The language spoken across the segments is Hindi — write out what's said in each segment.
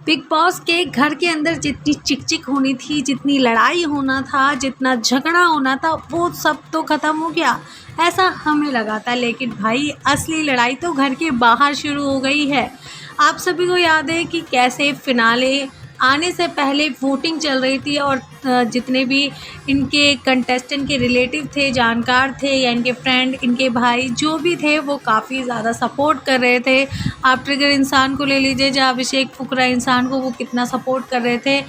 बिग बॉस के घर के अंदर जितनी चिक-चिक होनी थी, जितनी लड़ाई होना था, जितना झगड़ा होना था, वो सब तो ख़त्म हो गया, ऐसा हमें लगा था। लेकिन भाई असली लड़ाई तो घर के बाहर शुरू हो गई है। आप सभी को याद है कि कैसे फ़िनाले आने से पहले वोटिंग चल रही थी और जितने भी इनके कंटेस्टेंट के रिलेटिव थे, जानकार थे या इनके फ्रेंड, इनके भाई जो भी थे, वो काफ़ी ज़्यादा सपोर्ट कर रहे थे। आप ट्रिगर इंसान को ले लीजिए, जहाँ अभिषेक फुकरा इंसान को वो कितना सपोर्ट कर रहे थे,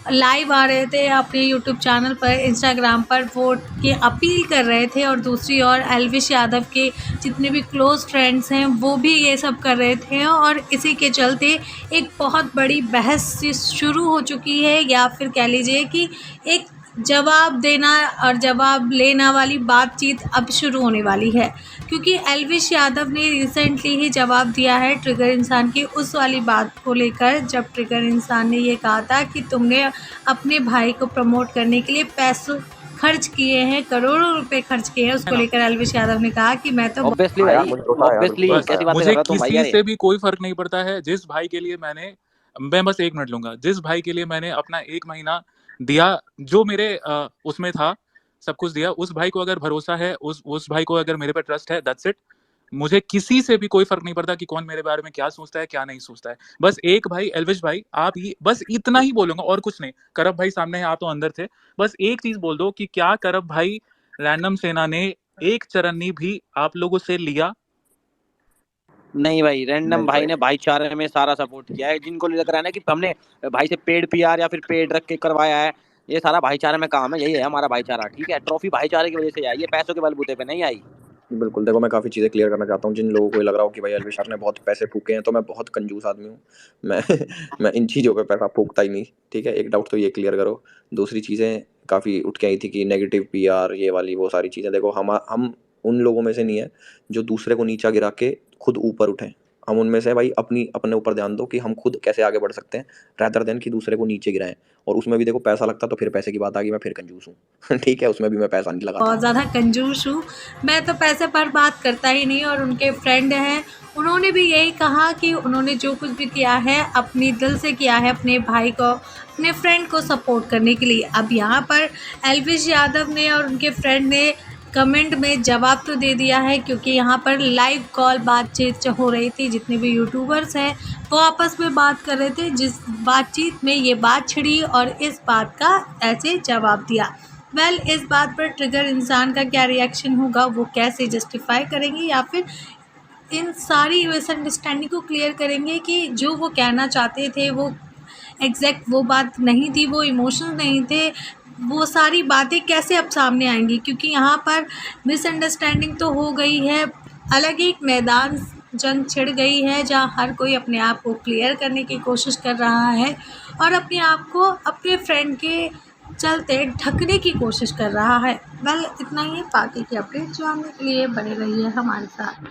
लाइव आ रहे थे अपने यूट्यूब चैनल पर, इंस्टाग्राम पर वोट की अपील कर रहे थे। और दूसरी ओर एल्विश यादव के जितने भी क्लोज़ फ्रेंड्स हैं वो भी ये सब कर रहे थे और इसी के चलते एक बहुत बड़ी बहस शुरू हो चुकी है, या फिर कह लीजिए कि एक जवाब देना और जवाब लेना वाली बातचीत अब शुरू होने वाली है। क्योंकि एल्विश यादव ने रिसेंटली ही जवाब दिया है ट्रिगर इंसान की उस वाली बात को लेकर, जब ट्रिगर इंसान ने ये कहा था कि तुमने अपने भाई को प्रमोट करने के लिए पैसों खर्च किए हैं, करोड़ों रुपए खर्च किए हैं। उसको लेकर एल्विश यादव ने कहा कि मैं तो ऑब्वियसली कैसी बातें कर रहा तुम भाई? किसी से भी कोई फर्क नहीं पड़ता है। जिस भाई के लिए मैं बस 1 मिनट लूंगा, जिस भाई के लिए मैंने अपना 1 महीना दिया, जो मेरे उसमें था, सब कुछ दिया, उस भाई को अगर भरोसा है, उस भाई को अगर मेरे पे ट्रस्ट है, दैट्स इट। मुझे किसी से भी कोई फर्क नहीं पड़ता कि कौन मेरे बारे में क्या सोचता है, क्या नहीं सोचता है। बस एक भाई, एल्विश भाई, आप ही, बस इतना ही बोलूंगा और कुछ नहीं। करब भाई सामने है, आप तो अंदर थे, बस एक चीज बोल दो कि क्या करब भाई रैंडम सेना ने एक चरन्नी भी आप लोगों से लिया? नहीं भाई, रैंडम भाई ने भाईचारे में सारा सपोर्ट किया है। जिनको लग रहा है ना कि हमने भाई से पेड पीआर या फिर पेड रख के करवाया है, ये सारा भाईचारे में काम है। यही है हमारा भाईचारा, ठीक है। ट्रॉफी भाईचारे की वजह से आई है, पैसों के बलबूते पे नहीं आई। बिल्कुल, देखो मैं काफ़ी चीज़ें क्लियर करना चाहता हूँ। जिन लोगों को ये लग रहा हो कि भाई एल्विश ने बहुत पैसे फूके हैं, तो मैं बहुत कंजूस आदमी हूँ। मैं मैं इन चीज़ों पे पैसा फूकता ही नहीं, ठीक है। एक डाउट तो ये क्लियर करो। दूसरी चीज़ें काफ़ी उठ के आई थी कि नेगेटिव पीआर, ये वाली वो सारी चीज़ें। देखो हम उन लोगों में से नहीं है जो दूसरे को नीचा गिरा के खुद ऊपर उठें। हम उनमें से भाई अपने ऊपर ध्यान दो कि हम खुद कैसे आगे बढ़ सकते हैं, रेदर देन कि दूसरे को नीचे गिराएं। और उसमें भी देखो पैसा लगता, तो फिर पैसे की बात आ गई, मैं फिर कंजूस हूँ ठीक है, उसमें भी मैं पैसा नहीं लगाता। बहुत ज़्यादा कंजूस हूँ, मैं तो पैसे पर बात करता ही नहीं। और उनके फ्रेंड हैं, उन्होंने भी यही कहा कि उन्होंने जो कुछ भी किया है अपनी दिल से किया है, अपने भाई को, अपने फ्रेंड को सपोर्ट करने के लिए। अब यहाँ पर एल्विश यादव ने और उनके फ्रेंड ने कमेंट में जवाब तो दे दिया है, क्योंकि यहाँ पर लाइव कॉल बातचीत हो रही थी। जितने भी यूट्यूबर्स हैं वो आपस में बात कर रहे थे, जिस बातचीत में ये बात छिड़ी और इस बात का ऐसे जवाब दिया। इस बात पर ट्रिगर इंसान का क्या रिएक्शन होगा, वो कैसे जस्टिफाई करेंगे या फिर इन सारी मिसअंडरस्टैंडिंग को क्लियर करेंगे कि जो वो कहना चाहते थे वो एग्जैक्ट वो बात नहीं थी, वो इमोशंस नहीं थे, वो सारी बातें कैसे अब सामने आएंगी। क्योंकि यहाँ पर मिसअंडरस्टैंडिंग तो हो गई है, अलग ही एक मैदान जंग छिड़ गई है, जहाँ हर कोई अपने आप को क्लियर करने की कोशिश कर रहा है और अपने आप को अपने फ्रेंड के चलते ढकने की कोशिश कर रहा है। इतना ही है। बाकी की अपडेट जानने के लिए बने रहिए हमारे साथ।